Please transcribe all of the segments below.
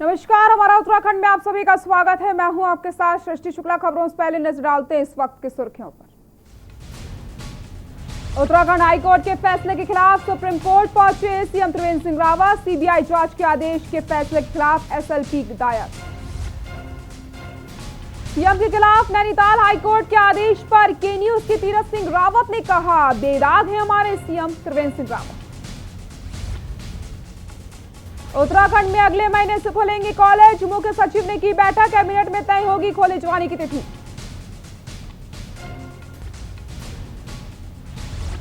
नमस्कार, हमारा उत्तराखंड में आप सभी का स्वागत है। मैं हूं आपके साथ सृष्टि शुक्ला। खबरों से पहले नजर डालते हैं इस वक्त की सुर्खियों पर। उत्तराखंड हाईकोर्ट के फैसले के खिलाफ सुप्रीम कोर्ट पहुंचे सीएम त्रिवेंद्र सिंह रावत। सीबीआई जांच के आदेश के फैसले के खिलाफ एसएलपी दायर। सीएम के खिलाफ नैनीताल हाईकोर्ट के आदेश पर के न्यूज के तीरथ सिंह रावत ने कहा, बेदाग है हमारे सीएम त्रिवेंद्र सिंह रावत। उत्तराखंड में अगले महीने से खुलेंगे कॉलेज। मुख्य सचिव ने की बैठक, कैबिनेट में तय होगी खोले जाने की तिथि।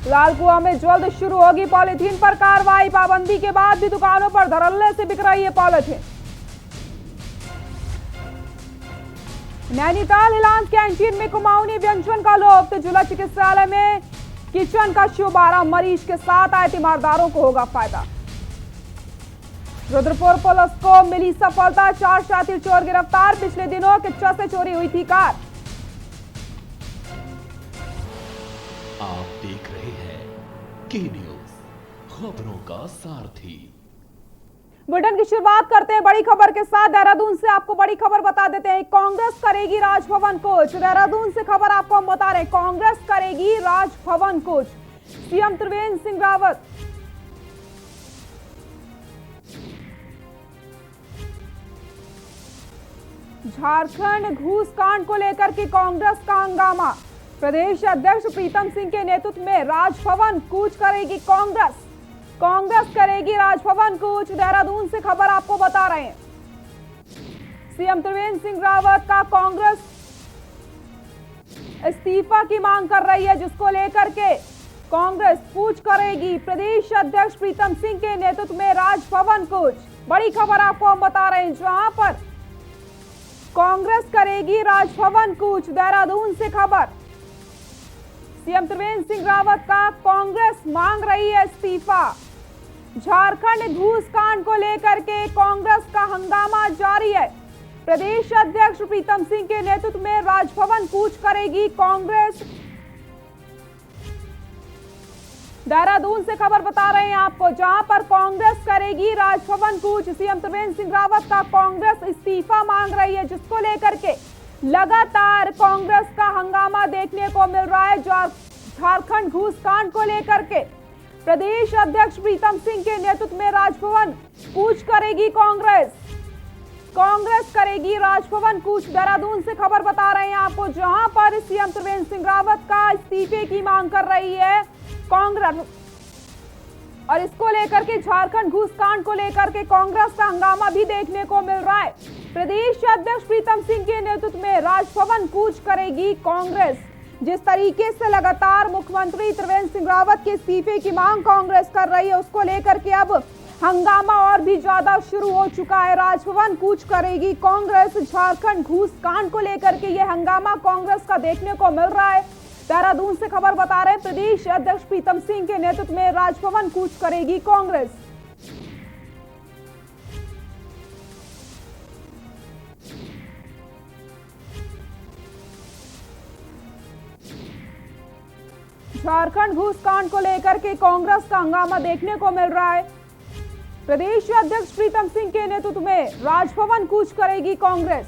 लालकुआं में जल्द शुरू होगी पॉलीथीन पर कार्रवाई। पाबंदी के बाद भी दुकानों पर धड़ल्ले से बिक रही है पॉलीथीन। नैनीताल हिलांस कैंटीन में कुमाऊनी व्यंजन का लोभ। तो जिला चिकित्सालय में किचन का शुभारंभ। मरीज के साथ आए तीमारदारों को होगा फायदा। रुद्रपुर पुलिस को मिली सफलता, 4 शातिर चोर गिरफ्तार। पिछले दिनों किच्चा से चोरी हुई थी कार। आप देख रहे हैं के न्यूज, खबरों का सारथी। बुलेटिन की शुरुआत करते हैं बड़ी खबर के साथ। देहरादून से आपको बड़ी खबर बता देते हैं, कांग्रेस करेगी राजभवन कूच। देहरादून से खबर आपको हम बता रहे हैं, कांग्रेस करेगी राजभवन कूच। सीएम त्रिवेंद्र सिंह रावत झारखंड घूस कांड को लेकर के कांग्रेस का हंगामा। प्रदेश अध्यक्ष प्रीतम सिंह के नेतृत्व में राजभवन कूच करेगी कांग्रेस। कांग्रेस करेगी राजभवन कूच। देहरादून से खबर आपको बता रहे हैं, सीएम त्रिवेंद्र सिंह रावत का कांग्रेस इस्तीफा की मांग कर रही है, जिसको लेकर के कांग्रेस कूच करेगी। प्रदेश अध्यक्ष प्रीतम सिंह के नेतृत्व में राजभवन कूच। बड़ी खबर आपको हम बता रहे हैं, जहां पर कांग्रेस करेगी राजभवन कूच। देहरादून से खबर, सीएम त्रिवेंद्र सिंह रावत का कांग्रेस मांग रही है इस्तीफा। झारखंड घूस कांड को लेकर के कांग्रेस का हंगामा जारी है। प्रदेश अध्यक्ष प्रीतम सिंह के नेतृत्व में राजभवन कूच करेगी कांग्रेस। देहरादून से खबर बता रहे हैं आपको, जहां पर कांग्रेस करेगी राजभवन कूच। सीएम त्रिवेंद्र सिंह रावत का कांग्रेस इस्तीफा मांग रही है, जिसको लेकर के लगातार कांग्रेस का हंगामा देखने को मिल रहा है। झारखंड घूस कांड को लेकर के प्रदेश अध्यक्ष प्रीतम सिंह के नेतृत्व में राजभवन कूच करेगी कांग्रेस। कांग्रेस करेगी राजभवन कूच। देहरादून से खबर बता रहे हैं आपको, जहां पर सीएम त्रिवेंद्र सिंह रावत का इस्तीफे की मांग कर रही है कांग्रेस। और इसको लेकर के झारखंड घूस कांड को लेकर के कांग्रेस का हंगामा भी देखने को मिल रहा है। प्रदेश अध्यक्ष प्रीतम सिंह के नेतृत्व में राजभवन कूच करेगी कांग्रेस। जिस तरीके से लगातार मुख्यमंत्री त्रिवेंद्र सिंह रावत के इस्तीफे की मांग कांग्रेस कर रही है, उसको लेकर के अब हंगामा और भी ज्यादा शुरू हो चुका है। राजभवन कूच करेगी कांग्रेस। झारखंड घूस कांड को लेकर के यह हंगामा कांग्रेस का देखने को मिल रहा है। देहरादून से खबर बता रहे हैं, प्रदेश अध्यक्ष प्रीतम सिंह के नेतृत्व में राजभवन कूच करेगी कांग्रेस। झारखंड घूस कांड को लेकर के कांग्रेस का हंगामा देखने को मिल रहा है। प्रदेश अध्यक्ष प्रीतम सिंह के नेतृत्व में राजभवन कूच करेगी कांग्रेस।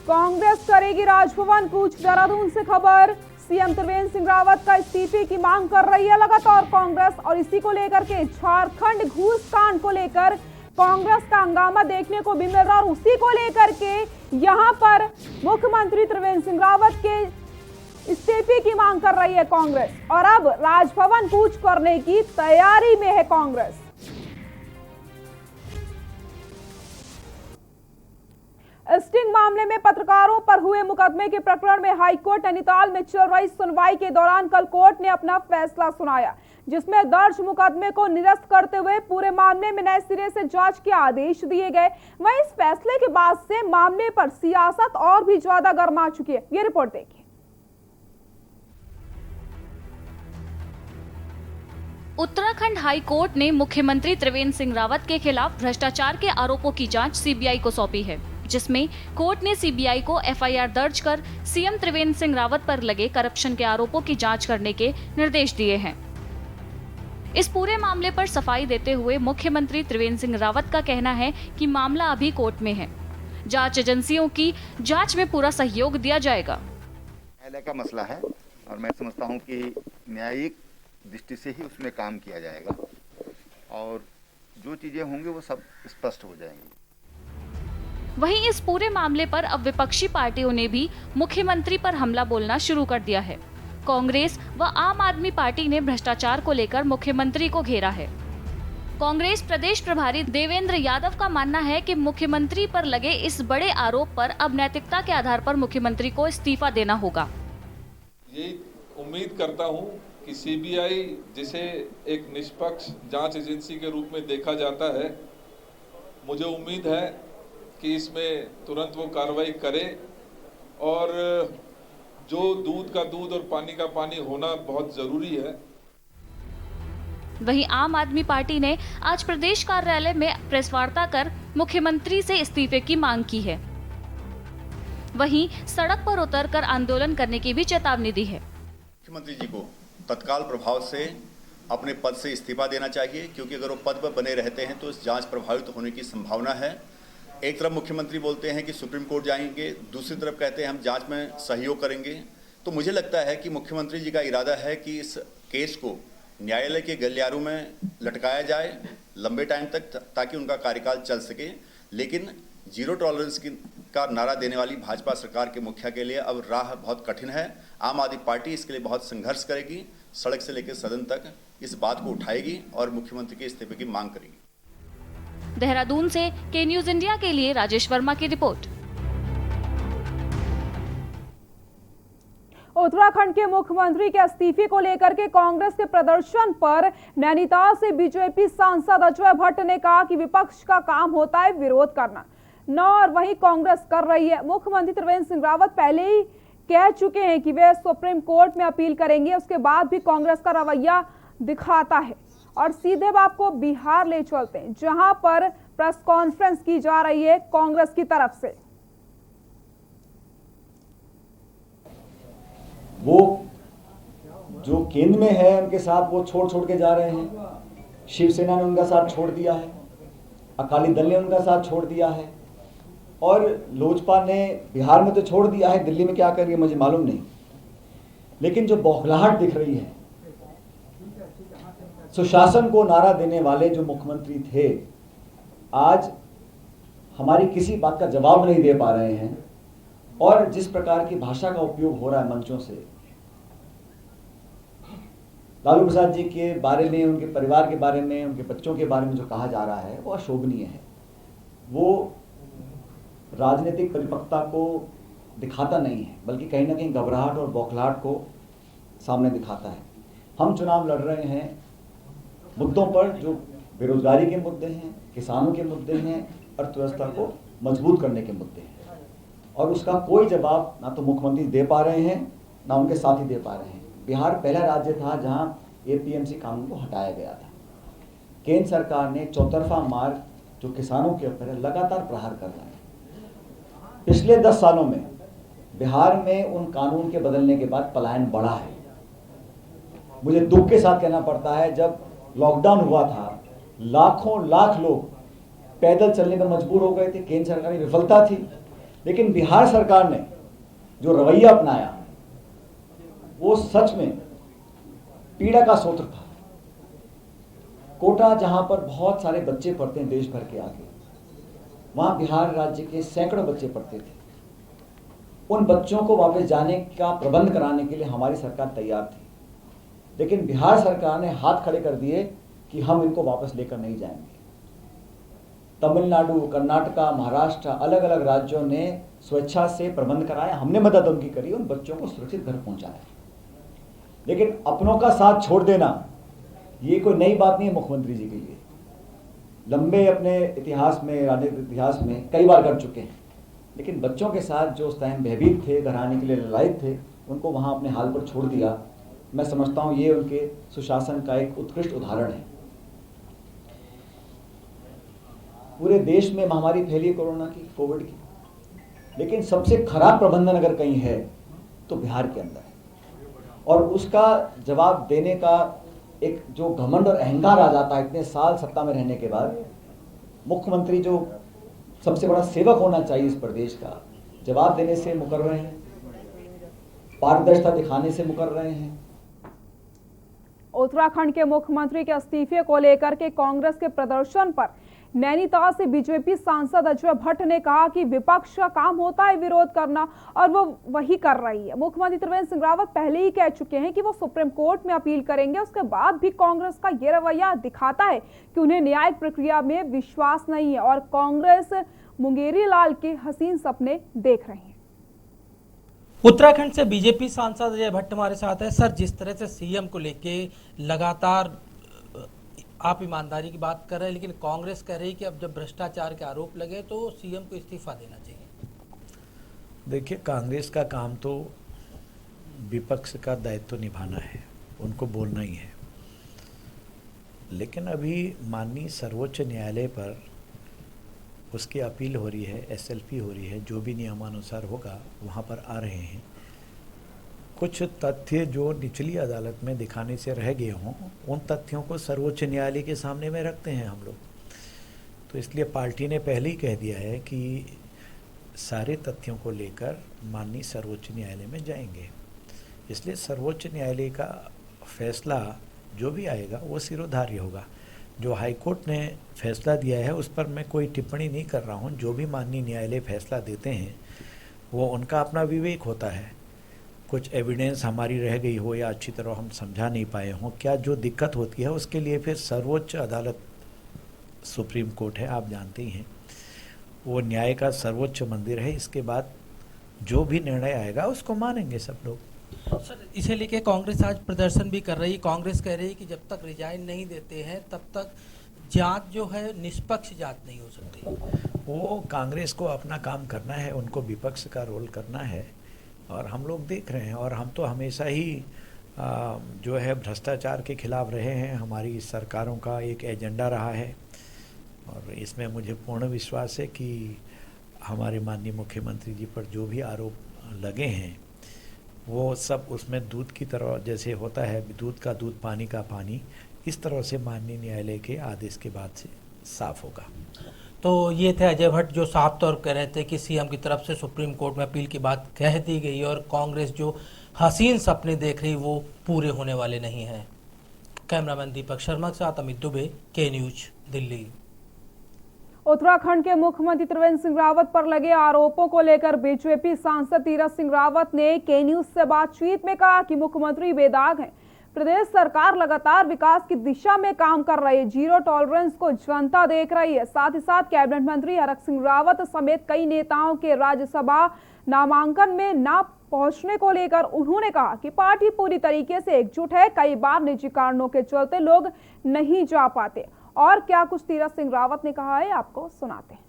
कांग्रेस करेगी राजभवन कूच। देहरादून से खबर, सीएम त्रिवेंद्र सिंह रावत का इस्तीफे की मांग कर रही है लगातार कांग्रेस। और इसी को लेकर के झारखंड घूस कांड को लेकर कांग्रेस का हंगामा देखने को भी मिल रहा है। और उसी को लेकर के यहां पर मुख्यमंत्री त्रिवेंद्र सिंह रावत के इस्तीफे की मांग कर रही है कांग्रेस। और अब राजभवन कूच करने की तैयारी में है कांग्रेस। स्टिंग मामले में पत्रकारों पर हुए मुकदमे के प्रकरण में हाईकोर्ट नैनीताल में चल रही सुनवाई के दौरान कल कोर्ट ने अपना फैसला सुनाया, जिसमें दर्ज मुकदमे को निरस्त करते हुए पूरे मामले में नए सिरे से जांच के आदेश दिए गए। वहीं इस फैसले के बाद से मामले पर सियासत और भी ज्यादा गर्मा चुकी है। ये रिपोर्ट देखिए। उत्तराखंड हाई कोर्ट ने मुख्यमंत्री त्रिवेंद्र सिंह रावत के खिलाफ भ्रष्टाचार के आरोपों की जांच सीबीआई को सौंपी है, जिसमें कोर्ट ने सीबीआई को एफआईआर दर्ज कर सीएम त्रिवेंद्र सिंह रावत पर लगे करप्शन के आरोपों की जांच करने के निर्देश दिए हैं। इस पूरे मामले पर सफाई देते हुए मुख्यमंत्री त्रिवेंद्र सिंह रावत का कहना है कि मामला अभी कोर्ट में है। जांच एजेंसियों की जांच में पूरा सहयोग दिया जाएगा। न्यायालय का मसला है और मैं समझता हूं कि न्यायिक दृष्टि से ही उसमें काम किया जाएगा और जो चीजें होंगी वो सब स्पष्ट हो जाएंगी। वहीं इस पूरे मामले पर अब विपक्षी पार्टियों ने भी मुख्यमंत्री पर हमला बोलना शुरू कर दिया है। कांग्रेस व आम आदमी पार्टी ने भ्रष्टाचार को लेकर मुख्यमंत्री को घेरा है। कांग्रेस प्रदेश प्रभारी देवेंद्र यादव का मानना है कि मुख्यमंत्री पर लगे इस बड़े आरोप पर अब नैतिकता के आधार पर मुख्यमंत्री को इस्तीफा देना होगा। यही उम्मीद करता हूं कि सीबीआई जिसे एक निष्पक्ष जांच एजेंसी के रूप में देखा जाता है, मुझे उम्मीद है कि इसमें तुरंत वो कार्रवाई करे और जो दूध का दूध और पानी का पानी होना बहुत जरूरी है। वहीं आम आदमी पार्टी ने आज प्रदेश कार्यालय में प्रेस वार्ता कर मुख्यमंत्री से इस्तीफे की मांग की है। वहीं सड़क पर उतरकर आंदोलन करने की भी चेतावनी दी है। मुख्यमंत्री जी को तत्काल प्रभाव से अपने पद से इस्तीफा देना चाहिए, क्योंकि अगर वो पद पर बने रहते हैं तो इस जांच प्रभावित होने की संभावना है। एक तरफ मुख्यमंत्री बोलते हैं कि सुप्रीम कोर्ट जाएंगे, दूसरी तरफ कहते हैं हम जांच में सहयोग करेंगे। तो मुझे लगता है कि मुख्यमंत्री जी का इरादा है कि इस केस को न्यायालय के गलियारों में लटकाया जाए लंबे टाइम तक, ताकि उनका कार्यकाल चल सके। लेकिन जीरो टॉलरेंस का नारा देने वाली भाजपा सरकार के मुखिया के लिए अब राह बहुत कठिन है। आम आदमी पार्टी इसके लिए बहुत संघर्ष करेगी, सड़क से लेकर सदन तक इस बात को उठाएगी और मुख्यमंत्री के इस्तीफे की मांग करेगी। देहरादून से के न्यूज इंडिया के लिए राजेश वर्मा की रिपोर्ट। उत्तराखंड के मुख्यमंत्री के इस्तीफे को लेकर के कांग्रेस के प्रदर्शन पर नैनीताल से बीजेपी सांसद अजय भट्ट ने कहा कि विपक्ष का काम होता है विरोध करना, न और वही कांग्रेस कर रही है। मुख्यमंत्री त्रिवेंद्र सिंह रावत पहले ही कह चुके हैं कि वे सुप्रीम कोर्ट में अपील करेंगे, उसके बाद भी कांग्रेस का रवैया दिखाता है। और सीधे आपको बिहार ले चलते हैं, जहां पर प्रेस कॉन्फ्रेंस की जा रही है कांग्रेस की तरफ से। वो जो केंद्र में है उनके साथ वो छोड़ के जा रहे हैं। शिवसेना ने उनका साथ छोड़ दिया है, अकाली दल ने उनका साथ छोड़ दिया है और लोजपा ने बिहार में तो छोड़ दिया है, दिल्ली में क्या कर रही है मुझे मालूम नहीं। लेकिन जो बौखलाहट दिख रही है, सुशासन को नारा देने वाले जो मुख्यमंत्री थे, आज हमारी किसी बात का जवाब नहीं दे पा रहे हैं। और जिस प्रकार की भाषा का उपयोग हो रहा है मंचों से, लालू प्रसाद जी के बारे में, उनके परिवार के बारे में, उनके बच्चों के बारे में जो कहा जा रहा है वो अशोभनीय है। वो राजनीतिक परिपक्वता को दिखाता नहीं है, बल्कि कहीं ना कहीं घबराहट और बौखलाहट को सामने दिखाता है। हम चुनाव लड़ रहे हैं मुद्दों पर जो बेरोजगारी के मुद्दे हैं, किसानों के मुद्दे हैं, अर्थव्यवस्था को मजबूत करने के मुद्दे हैं, और उसका कोई जवाब ना तो मुख्यमंत्री दे पा रहे हैं, ना उनके साथी दे पा रहे हैं। बिहार पहला राज्य था जहां एपीएमसी कानून को हटाया गया था। केंद्र सरकार ने चौतरफा मार जो किसानों के ऊपर है लगातार प्रहार कर रहा है। पिछले 10 सालों में बिहार में उन कानून के बदलने के बाद पलायन बढ़ा है। मुझे दुख के साथ कहना पड़ता है, जब लॉकडाउन हुआ था लाखों लाख लोग पैदल चलने पर मजबूर हो गए थे। केंद्र सरकार की विफलता थी, लेकिन बिहार सरकार ने जो रवैया अपनाया वो सच में पीड़ा का स्रोत था। कोटा जहां पर बहुत सारे बच्चे पढ़ते हैं देश भर के आगे, वहां बिहार राज्य के सैकड़ों बच्चे पढ़ते थे। उन बच्चों को वापस जाने का प्रबंध कराने के लिए हमारी सरकार तैयार थी, लेकिन बिहार सरकार ने हाथ खड़े कर दिए कि हम इनको वापस लेकर नहीं जाएंगे। तमिलनाडु, कर्नाटका, महाराष्ट्र, अलग अलग राज्यों ने स्वेच्छा से प्रबंध कराया, हमने मदद उनकी करी, उन बच्चों को सुरक्षित घर पहुंचाया। लेकिन अपनों का साथ छोड़ देना ये कोई नई बात नहीं है मुख्यमंत्री जी के लिए। लंबे अपने इतिहास में, राजनीतिक इतिहास में कई बार कर चुके हैं, लेकिन बच्चों के साथ जो उस टाइम भयभीत थे, घर आने के लिए ललायत थे, उनको वहां अपने हाल पर छोड़ दिया। मैं समझता हूं ये उनके सुशासन का एक उत्कृष्ट उदाहरण है। पूरे देश में महामारी फैली कोरोना की, कोविड की, लेकिन सबसे खराब प्रबंधन अगर कहीं है तो बिहार के अंदर है। और उसका जवाब देने का एक जो घमंड और अहंकार आ जाता है इतने साल सत्ता में रहने के बाद, मुख्यमंत्री जो सबसे बड़ा सेवक होना चाहिए इस प्रदेश का, जवाब देने से मुकर रहे हैं, पारदर्शिता दिखाने से मुकर रहे हैं। उत्तराखंड के मुख्यमंत्री के इस्तीफे को लेकर के कांग्रेस के प्रदर्शन पर नैनीताल से बीजेपी सांसद अजय भट्ट ने कहा कि विपक्ष का काम होता है विरोध करना और वो वही कर रही है। मुख्यमंत्री त्रिवेंद्र सिंह रावत पहले ही कह चुके हैं कि वो सुप्रीम कोर्ट में अपील करेंगे। उसके बाद भी कांग्रेस का ये रवैया दिखाता है कि उन्हें न्यायिक प्रक्रिया में विश्वास नहीं है और कांग्रेस मुंगेरी लाल के हसीन सपने देख रही है। उत्तराखंड से बीजेपी सांसद अजय भट्ट हमारे साथ है। सर, जिस तरह से सीएम को लेके लगातार आप ईमानदारी की बात कर रहे हैं, लेकिन कांग्रेस कह रही है कि अब जब भ्रष्टाचार के आरोप लगे तो सीएम को इस्तीफा देना चाहिए। देखिए, कांग्रेस का काम तो विपक्ष का दायित्व निभाना है, उनको बोलना ही है। लेकिन अभी माननीय सर्वोच्च न्यायालय पर उसकी अपील हो रही है, एसएलपी हो रही है, जो भी नियमानुसार होगा वहाँ पर आ रहे हैं। कुछ तथ्य जो निचली अदालत में दिखाने से रह गए हों, उन तथ्यों को सर्वोच्च न्यायालय के सामने में रखते हैं हम लोग। तो इसलिए पार्टी ने पहले ही कह दिया है कि सारे तथ्यों को लेकर माननीय सर्वोच्च न्यायालय में जाएंगे। इसलिए सर्वोच्च न्यायालय का फैसला जो भी आएगा वो सिरोधार्य होगा। जो हाईकोर्ट ने फैसला दिया है उस पर मैं कोई टिप्पणी नहीं कर रहा हूँ। जो भी माननीय न्यायालय फैसला देते हैं वो उनका अपना विवेक होता है। कुछ एविडेंस हमारी रह गई हो या अच्छी तरह हम समझा नहीं पाए हों, क्या जो दिक्कत होती है उसके लिए फिर सर्वोच्च अदालत सुप्रीम कोर्ट है, आप जानते ही हैं, वो न्याय का सर्वोच्च मंदिर है। इसके बाद जो भी निर्णय आएगा उसको मानेंगे सब लोग। सर, इसे लेके कांग्रेस आज प्रदर्शन भी कर रही है। कांग्रेस कह रही है कि जब तक रिजाइन नहीं देते हैं तब तक जांच जो है निष्पक्ष जांच नहीं हो सकती। वो कांग्रेस को अपना काम करना है, उनको विपक्ष का रोल करना है और हम लोग देख रहे हैं। और हम तो हमेशा ही जो है भ्रष्टाचार के खिलाफ रहे हैं। हमारी सरकारों का एक एजेंडा रहा है और इसमें मुझे पूर्ण विश्वास है कि हमारे माननीय मुख्यमंत्री जी पर जो भी आरोप लगे हैं वो सब उसमें दूध की तरह जैसे होता है, दूध का दूध पानी का पानी, इस तरह से माननीय न्यायालय के आदेश के बाद से साफ होगा। तो ये थे अजय भट्ट जो साफ तौर कह रहे थे कि सीएम की तरफ से सुप्रीम कोर्ट में अपील की बात कह दी गई और कांग्रेस जो हसीन सपने देख रही वो पूरे होने वाले नहीं हैं। कैमरामैन दीपक शर्मा के साथ अमित दुबे, के न्यूज, दिल्ली। उत्तराखंड के मुख्यमंत्री त्रिवेंद्र सिंह रावत पर लगे आरोपों को लेकर बीजेपी सांसद तीरथ सिंह रावत ने के न्यूज से बातचीत में कहा कि मुख्यमंत्री बेदाग हैं। प्रदेश सरकार लगातार विकास की दिशा में काम कर रही है, जीरो टॉलरेंस को जनता देख रही है। साथ ही साथ कैबिनेट मंत्री हरक सिंह रावत समेत कई नेताओं के राज्यसभा नामांकन में न पहुंचने को लेकर उन्होंने कहा कि पार्टी पूरी तरीके से एकजुट है। कई बार निजी कारणों के चलते लोग नहीं जा पाते। और क्या कुछ तीरथ सिंह रावत ने कहा है, आपको सुनाते हैं।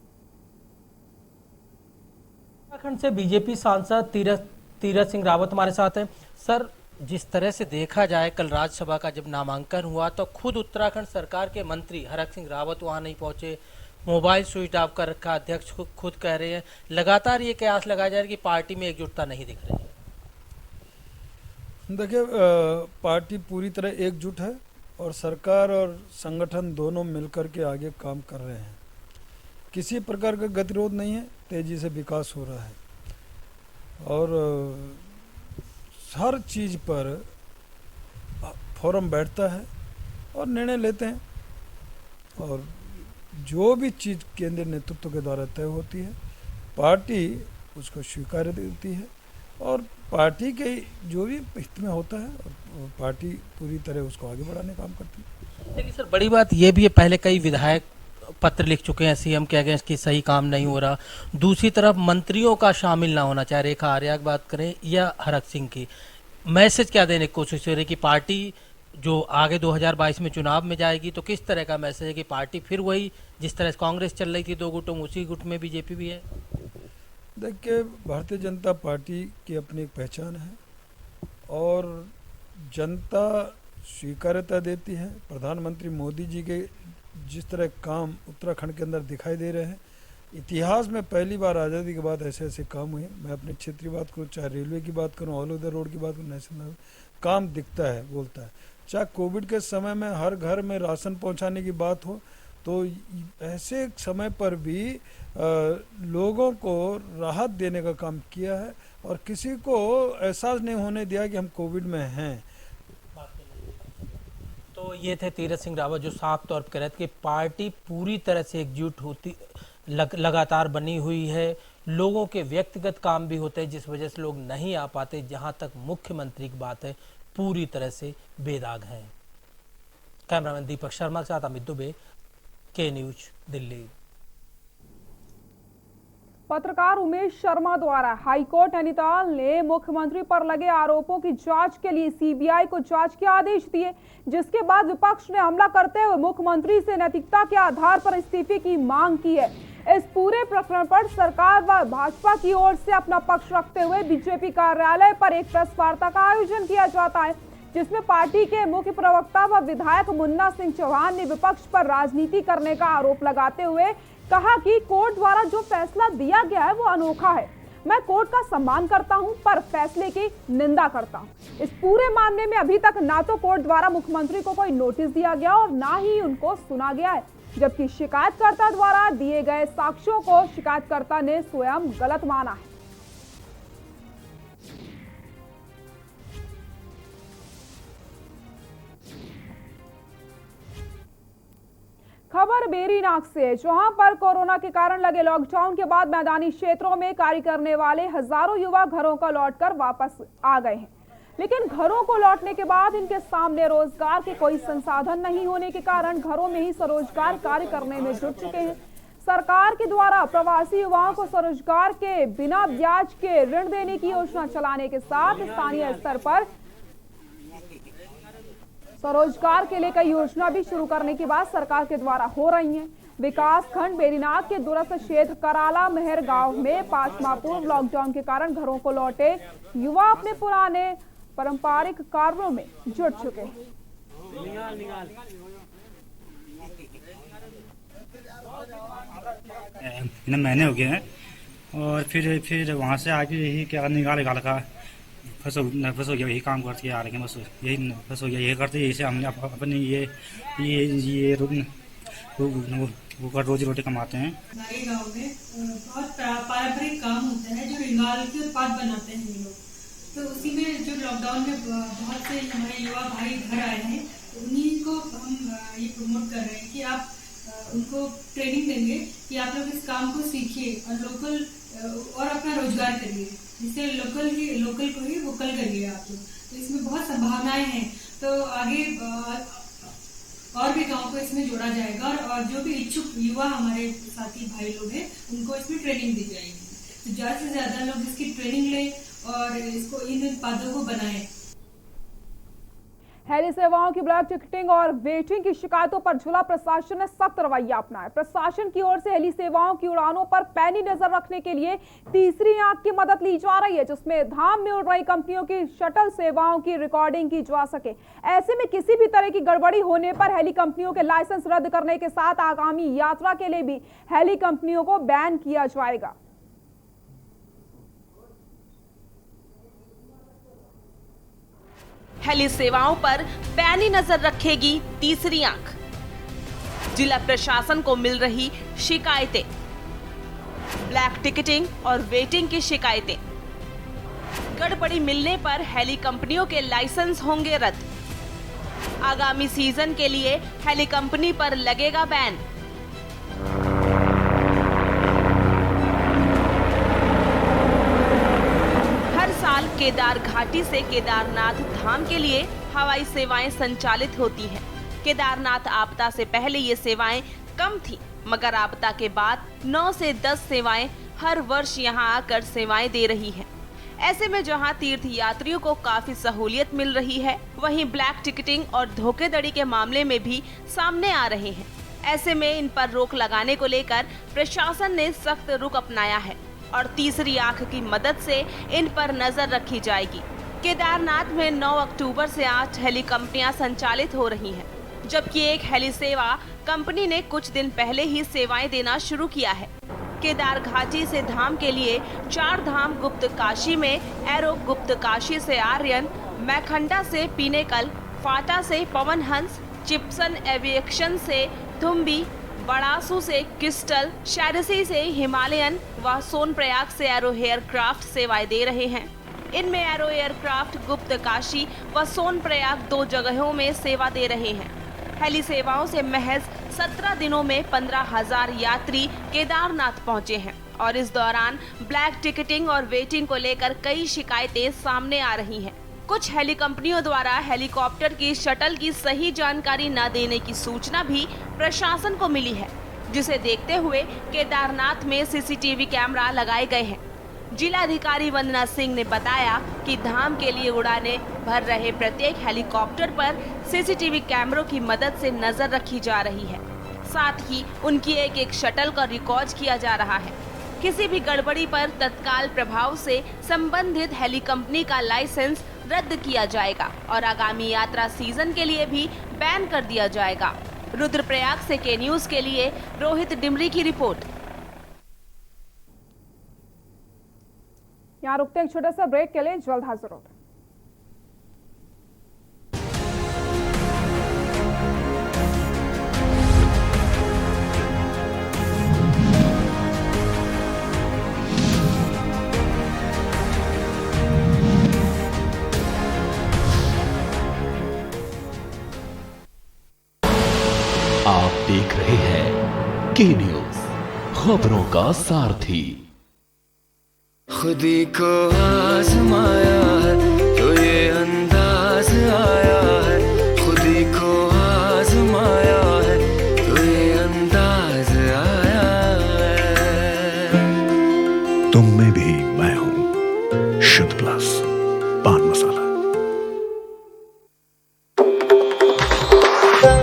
उत्तराखंड से बीजेपी सांसद तीरथ सिंह रावत हमारे साथ हैं। सर, जिस तरह से देखा जाए कल राज्यसभा का जब नामांकन हुआ तो खुद उत्तराखंड सरकार के मंत्री हरक सिंह रावत वहां नहीं पहुंचे, मोबाइल स्विच ऑफ कर रखा। अध्यक्ष खुद कह रहे हैं, लगातार ये कयास लगाया जा रहा है कि पार्टी में एकजुटता नहीं दिख रही है। देखिए, पार्टी पूरी तरह एकजुट है और सरकार और संगठन दोनों मिलकर के आगे काम कर रहे हैं। किसी प्रकार का गतिरोध नहीं है, तेजी से विकास हो रहा है और हर चीज़ पर फोरम बैठता है और निर्णय लेते हैं और जो भी चीज़ केंद्रीय नेतृत्व के द्वारा तय होती है पार्टी उसको स्वीकार देती है और पार्टी के जो भी हित में होता है और पार्टी पूरी तरह उसको आगे बढ़ाने का काम करती है। लेकिन सर, बड़ी बात ये भी है, पहले कई विधायक पत्र लिख चुके हैं सीएम के अगेंस्ट कि सही काम नहीं हो रहा। दूसरी तरफ मंत्रियों का शामिल ना होना, चाहे रेखा आर्या की बात करें या हरक सिंह की, मैसेज क्या देने की कोशिश हो रही है कि पार्टी जो आगे 2022 में चुनाव में जाएगी तो किस तरह का मैसेज है कि पार्टी फिर वही जिस तरह से कांग्रेस चल रही थी दो गुटों में, उसी गुट में बीजेपी भी है? देखिए, भारतीय जनता पार्टी की अपनी एक पहचान है और जनता स्वीकार्यता देती है। प्रधानमंत्री मोदी जी के जिस तरह काम उत्तराखंड के अंदर दिखाई दे रहे हैं, इतिहास में पहली बार आज़ादी के बाद ऐसे ऐसे काम हुए। मैं अपने क्षेत्रीय बात करूँ, चाहे रेलवे की बात करूँ, ऑल ओवर द रोड की बात करूँ, नेशनल काम दिखता है, बोलता है। चाहे कोविड के समय में हर घर में राशन पहुंचाने की बात हो, तो ऐसे समय पर भी लोगों को राहत देने का काम किया है और किसी को एहसास नहीं होने दिया कि हम कोविड में हैं। तो ये थे तीरथ सिंह रावत जो साफ तौर पर कह रहे थे कि पार्टी पूरी तरह से एकजुट होती लगातार बनी हुई है। लोगों के व्यक्तिगत काम भी होते हैं जिस वजह से लोग नहीं आ पाते। जहां तक मुख्यमंत्री की बात है पूरी तरह से बेदाग हैं। कैमरामैन दीपक शर्मा के साथ अमित दुबे, के न्यूज, दिल्ली। पत्रकार उमेश शर्मा द्वारा हाईकोर्ट नैनीताल ने मुख्यमंत्री पर लगे आरोपों की जांच के लिए सीबीआई को जांच के आदेश दिए, जिसके बाद विपक्ष ने हमला करते हुए मुख्यमंत्री से नैतिकता के आधार पर इस्तीफे की मांग की है। इस पूरे प्रकरण पर सरकार व भाजपा की ओर से अपना पक्ष रखते हुए बीजेपी कार्यालय पर एक प्रेस वार्ता का आयोजन किया जाता है, जिसमें पार्टी के मुख्य प्रवक्ता व विधायक मुन्ना सिंह चौहान ने विपक्ष पर राजनीति करने का आरोप लगाते हुए कहा कि कोर्ट द्वारा जो फैसला दिया गया है वो अनोखा है। मैं कोर्ट का सम्मान करता हूं पर फैसले की निंदा करता हूं। इस पूरे मामले में अभी तक ना तो कोर्ट द्वारा मुख्यमंत्री को कोई नोटिस दिया गया और ना ही उनको सुना गया है, जबकि शिकायतकर्ता द्वारा दिए गए साक्ष्यों को शिकायतकर्ता ने स्वयं गलत माना है। खबर बेरीनाग से, जहां पर कोरोना के कारण लगे लॉकडाउन के बाद मैदानी क्षेत्रों में कार्य करने वाले हजारों युवा घरों को लौटकर वापस आ गए हैं, लेकिन घरों को लौटने के बाद इनके सामने रोजगार के कोई संसाधन नहीं होने के कारण घरों में ही स्वरोजगार कार्य करने में जुट चुके हैं। सरकार के द्वारा प्रवासी युवाओं को स्वरोजगार के बिना ब्याज के ऋण देने की योजना चलाने के साथ स्थानीय स्तर पर स्वरोजगार के लिए कई योजना भी शुरू करने की बात सरकार के द्वारा हो रही है। विकास खंड बेरीनाग के दूरस्थ क्षेत्र कराला मेहर गांव में 5 माह पूर्व लॉकडाउन के कारण घरों को लौटे युवा अपने पुराने पारंपरिक कार्यों में जुट चुके हैं। महीने हो गए हैं और फिर वहाँ से आके यही क्या निकाल का फंस हो गया, यही काम करते आ रहे हैं, बस यही फंस हो गया, यही करते यही से हमने अपने ये वो रोजी रोटी कमाते हैं। हमारे गांव में बहुत पारंपरिक काम होता है जो रिंगाल के उत्पाद बनाते हैं ये लोग, तो उसी में जो लॉकडाउन में बहुत से हमारे युवा भाई घर आए हैं, उन्हीं को हम ये प्रमोट कर रहे हैं कि आप उनको ट्रेनिंग देंगे कि आप लोग इस काम को सीखिए और लोकल और अपना रोजगार करिए, जिससे लोकल को ही वोकल करिए आप लोग। तो इसमें बहुत संभावनाएं हैं, तो आगे और भी गांव को इसमें जोड़ा जाएगा और जो भी इच्छुक युवा हमारे साथी भाई लोग हैं उनको इसमें ट्रेनिंग दी जाएगी। तो ज्यादा से ज्यादा लोग इसकी ट्रेनिंग लें और इसको इन उत्पादों को बनाएं। हेली सेवाओं की ब्लैक टिकटिंग और वेटिंग की शिकायतों पर जिला प्रशासन ने सख्त रवैया अपनाया। प्रशासन की ओर से हेली सेवाओं की उड़ानों पर पैनी नजर रखने के लिए तीसरी आंख की मदद ली जा रही है, जिसमें धाम में उड़ रही कंपनियों की शटल सेवाओं की रिकॉर्डिंग की जा सके। ऐसे में किसी भी तरह की गड़बड़ी होने पर हेली कंपनियों के लाइसेंस रद्द करने के साथ आगामी यात्रा के लिए भी हेली कंपनियों को बैन किया जाएगा। हेली सेवाओं पर पैनी नजर रखेगी तीसरी आंख। जिला प्रशासन को मिल रही शिकायतें, ब्लैक टिकटिंग और वेटिंग की शिकायतें। गड़बड़ी मिलने पर हेली कंपनियों के लाइसेंस होंगे रद्द। आगामी सीजन के लिए हेली कंपनी पर लगेगा बैन। केदार घाटी से केदारनाथ धाम के लिए हवाई सेवाएं संचालित होती हैं। केदारनाथ आपदा से पहले ये सेवाएं कम थी, मगर आपदा के बाद 9 से 10 सेवाएं हर वर्ष यहां आकर सेवाएं दे रही हैं। ऐसे में जहां तीर्थ यात्रियों को काफी सहूलियत मिल रही है, वहीं ब्लैक टिकटिंग और धोखेधड़ी के मामले में भी सामने आ रहे हैं। ऐसे में इन पर रोक लगाने को लेकर प्रशासन ने सख्त रुख अपनाया है और तीसरी आंख की मदद से इन पर नजर रखी जाएगी। केदारनाथ में 9 अक्टूबर से 8 हेली कंपनियां संचालित हो रही हैं, जबकि एक हेली सेवा कंपनी ने कुछ दिन पहले ही सेवाएं देना शुरू किया है। केदार घाटी से धाम के लिए 4 धाम गुप्त काशी में एरो गुप्त काशी से आर्यन, मैखंडा से पीनेकल, फाटा से पवन हंस, चिप्सन एविएशन से थुम्बी, बड़ासू से क्रिस्टल, शैरसी से हिमालयन व सोनप्रयाग से एरो एयरक्राफ्ट सेवाएं दे रहे हैं। इनमें एरो एयरक्राफ्ट गुप्त काशी व सोनप्रयाग 2 जगहों में सेवा दे रहे हैं। हेली सेवाओं से महज 17 दिनों में 15,000 यात्री केदारनाथ पहुंचे हैं और इस दौरान ब्लैक टिकटिंग और वेटिंग को लेकर कई शिकायतें सामने आ रही हैं। कुछ हेली कंपनियों द्वारा हेलीकॉप्टर की शटल की सही जानकारी न देने की सूचना भी प्रशासन को मिली है, जिसे देखते हुए केदारनाथ में सीसीटीवी कैमरा लगाए गए हैं। जिलाधिकारी वंदना सिंह ने बताया कि धाम के लिए उड़ानें भर रहे प्रत्येक हेलीकॉप्टर पर सीसीटीवी कैमरों की मदद से नजर रखी जा रही है। साथ ही उनकी एक शटल का रिकॉर्ड किया जा रहा है। किसी भी गड़बड़ी पर तत्काल प्रभाव से संबंधित हेली कंपनी का लाइसेंस रद्द किया जाएगा और आगामी यात्रा सीजन के लिए भी बैन कर दिया जाएगा। रुद्रप्रयाग से के न्यूज के लिए रोहित डिमरी की रिपोर्ट। यहाँ रुकते एक छोटे से ब्रेक के लिए, जल्द हाजिर होते हैं। आप देख रहे हैं के न्यूज, खबरों का सारथी। खुदी को आजमाया है तो ये अंदाज आया है, खुदी को आजमाया है तो ये अंदाज आया है। तुम में भी मैं हूं, शुद्ध प्लस पान मसाला।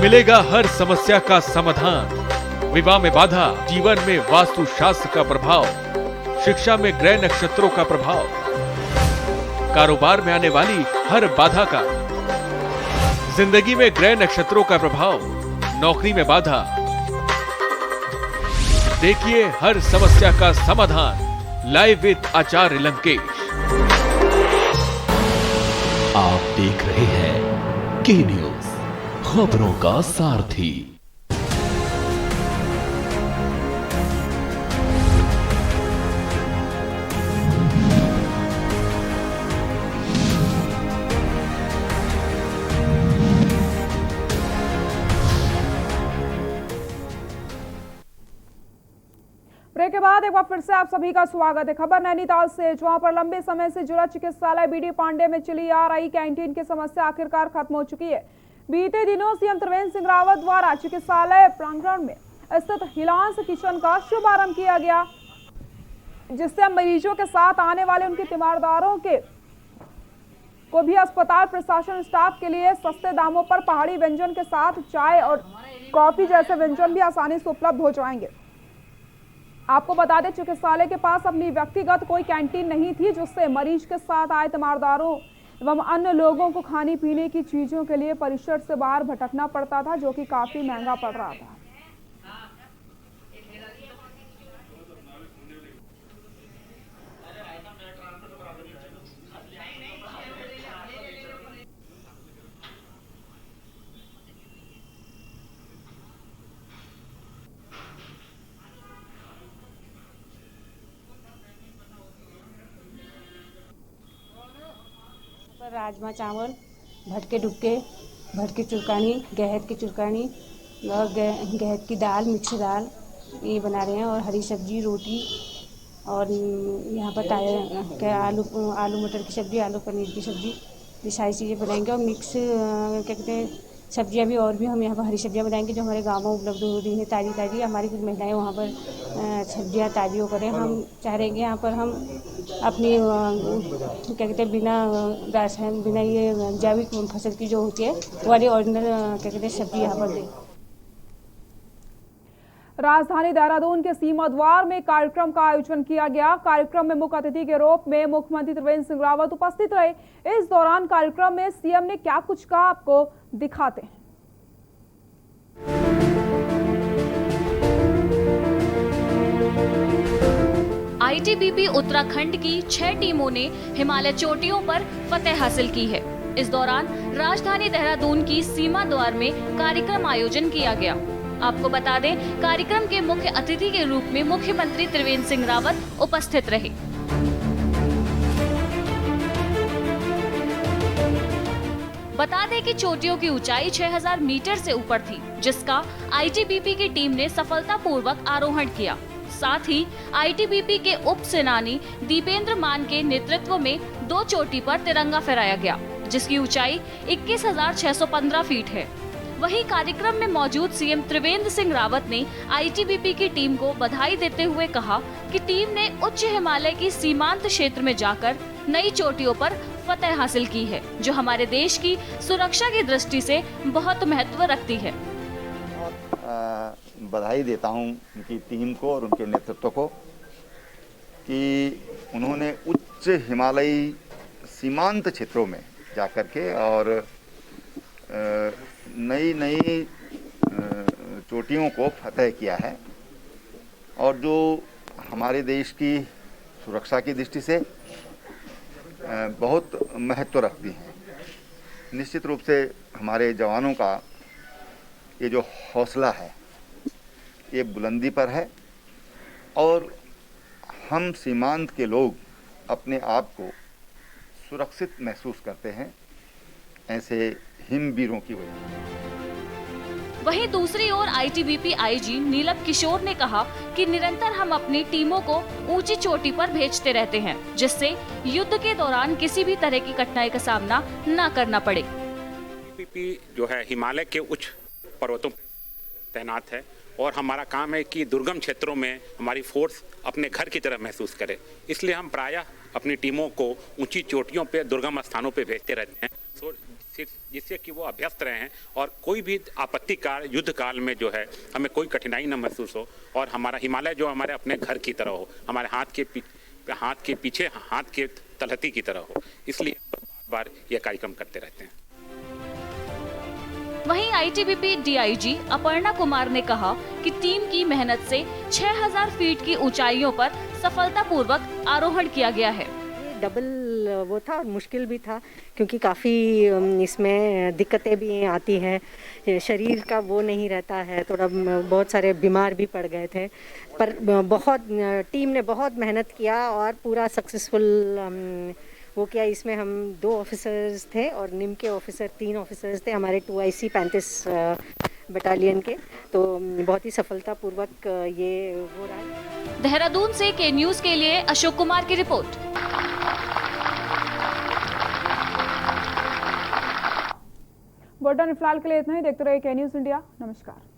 मिलेगा हर समस्या का समाधान। विवाह में बाधा, जीवन में वास्तु शास्त्र का प्रभाव, शिक्षा में ग्रह नक्षत्रों का प्रभाव, कारोबार में आने वाली हर बाधा का, जिंदगी में ग्रह नक्षत्रों का प्रभाव, नौकरी में बाधा। देखिए हर समस्या का समाधान लाइव विद आचार्य लंकेश। आप देख रहे हैं के न्यूज, खबरों का सारथी। ब्रेक के बाद एक बार फिर से आप सभी का स्वागत है। खबर नैनीताल से, जहां पर लंबे समय से जिला चिकित्सालय बीडी पांडे में चली आ रही कैंटीन की समस्या आखिरकार खत्म हो चुकी है। बीते दिनों सीएम त्रिवेंद्र सिंह रावत द्वारा चिकित्सालय प्रांगण में स्थित हिलांस किचन का शुभारंभ किया गया, जिससे मरीजों के साथ आने वाले उनके तीमारदारों को भी अस्पताल प्रशासन स्टाफ के लिए सस्ते दामों पर पहाड़ी व्यंजन के साथ चाय और कॉफी जैसे व्यंजन भी आसानी से उपलब्ध हो जाएंगे। आपको बता दें, चिकित्सालय के पास अपनी व्यक्तिगत कोई कैंटीन नहीं थी, जिससे मरीज के साथ आए तीमारदारों एवं अन्य लोगों को खाने पीने की चीजों के लिए परिसर से बाहर भटकना पड़ता था, जो कि काफी महंगा पड़ रहा था। राजमा चावल, भटके डुबके, भटके चुरकानी, गहत की चुरकानी और गहत की दाल, मिक्स दाल ये बना रहे हैं, और हरी सब्जी, रोटी, और यहाँ पर आलू मटर की सब्ज़ी, आलू पनीर की सब्ज़ी, ये सारी चीज़ें बनाएंगे। और मिक्स क्या कहते हैं सब्जियाँ भी, और भी हम यहाँ पर हरी सब्जियाँ बनाएंगे जो हमारे गाँव में उपलब्ध हो रही हैं ताज़ी ताज़ी। हमारी कुछ महिलाएँ वहाँ पर सब्जियाँ ताज़ी हो करें। हम चाह रहे हैं कि यहाँ पर हम अपनी क्या कहते हैं बिना रासायन, बिना ये जैविक फसल की जो होती है वो वाली ओरिजिनल क्या कहते हैं सब्जी यहाँ पर दें। राजधानी देहरादून के सीमा द्वार में कार्यक्रम का आयोजन किया गया। कार्यक्रम में मुख्य अतिथि के रूप में मुख्यमंत्री त्रिवेंद्र सिंह रावत उपस्थित रहे। इस दौरान कार्यक्रम में सीएम ने क्या कुछ कहा, आपको दिखाते हैं। आईटीबीपी उत्तराखंड की 6 टीमों ने हिमालय चोटियों पर फतेह हासिल की है। इस दौरान राजधानी देहरादून की सीमा द्वार में कार्यक्रम आयोजन किया गया। आपको बता दें, कार्यक्रम के मुख्य अतिथि के रूप में मुख्यमंत्री त्रिवेंद्र सिंह रावत उपस्थित रहे। बता दें कि चोटियों की ऊंचाई 6000 मीटर से ऊपर थी, जिसका आईटीबीपी की टीम ने सफलतापूर्वक आरोहण किया। साथ ही आईटीबीपी के उप सेनानी दीपेंद्र मान के नेतृत्व में 2 चोटी पर तिरंगा फहराया गया, जिसकी ऊंचाई 21,615 फीट है। वहीं कार्यक्रम में मौजूद सीएम त्रिवेंद्र सिंह रावत ने आईटीबीपी की टीम को बधाई देते हुए कहा कि टीम ने उच्च हिमालय की सीमांत क्षेत्र में जाकर नई चोटियों पर फतह हासिल की है, जो हमारे देश की सुरक्षा की दृष्टि से बहुत महत्व रखती है। बधाई देता हूं उनकी टीम को और उनके नेतृत्व को कि उन्होंने उच्च हिमालयी सीमांत क्षेत्रों में जाकर के और नई नई चोटियों को फतह किया है, और जो हमारे देश की सुरक्षा की दृष्टि से बहुत महत्व रखती हैं। निश्चित रूप से हमारे जवानों का ये जो हौसला है ये बुलंदी पर है, और हम सीमांत के लोग अपने आप को सुरक्षित महसूस करते हैं ऐसे हिमवीरों की वजह से। वहीं दूसरी ओर आईटीबीपी आईजी नीलम किशोर ने कहा कि निरंतर हम अपनी टीमों को ऊंची चोटी पर भेजते रहते हैं, जिससे युद्ध के दौरान किसी भी तरह की कठिनाई का सामना न करना पड़े। आईटीबीपी जो है हिमालय के उच्च पर्वतों पर तैनात है, और हमारा काम है कि दुर्गम क्षेत्रों में हमारी फोर्स अपने घर की तरह महसूस करे। इसलिए हम प्रायः अपनी टीमों को ऊंची चोटियों पे, दुर्गम स्थानों पे भेजते रहते हैं, जिससे कि वो अभ्यस्त रहें और कोई भी आपत्ति काल, युद्ध काल में जो है हमें कोई कठिनाई न महसूस हो, और हमारा हिमालय जो हमारे अपने घर की तरह हो, हमारे हाथ के पीछे हाथ के तलहटी की तरह हो। इसलिए बार यह कार्यक्रम करते रहते हैं। वहीं आईटीबीपी डीआईजी अपर्णा कुमार ने कहा कि टीम की मेहनत से 6000 फीट की ऊंचाइयों पर सफलतापूर्वक आरोहण किया गया है। डबल वो था और मुश्किल भी था, क्योंकि काफ़ी इसमें दिक्कतें भी आती हैं, शरीर का वो नहीं रहता है, थोड़ा बहुत सारे बीमार भी पड़ गए थे, पर बहुत टीम ने बहुत मेहनत किया और पूरा सक्सेसफुल वो किया। इसमें हम 2 ऑफिसर्स थे और निम के ऑफिसर 3 ऑफिसर्स थे हमारे 2IC 35 बटालियन के, तो बहुत ही सफलतापूर्वक ये हो रहा है। देहरादून से के न्यूज़ के लिए अशोक कुमार की रिपोर्ट। बुलेटिन फिलहाल के लिए इतना ही। देखते रहिए के न्यूज़ इंडिया। नमस्कार।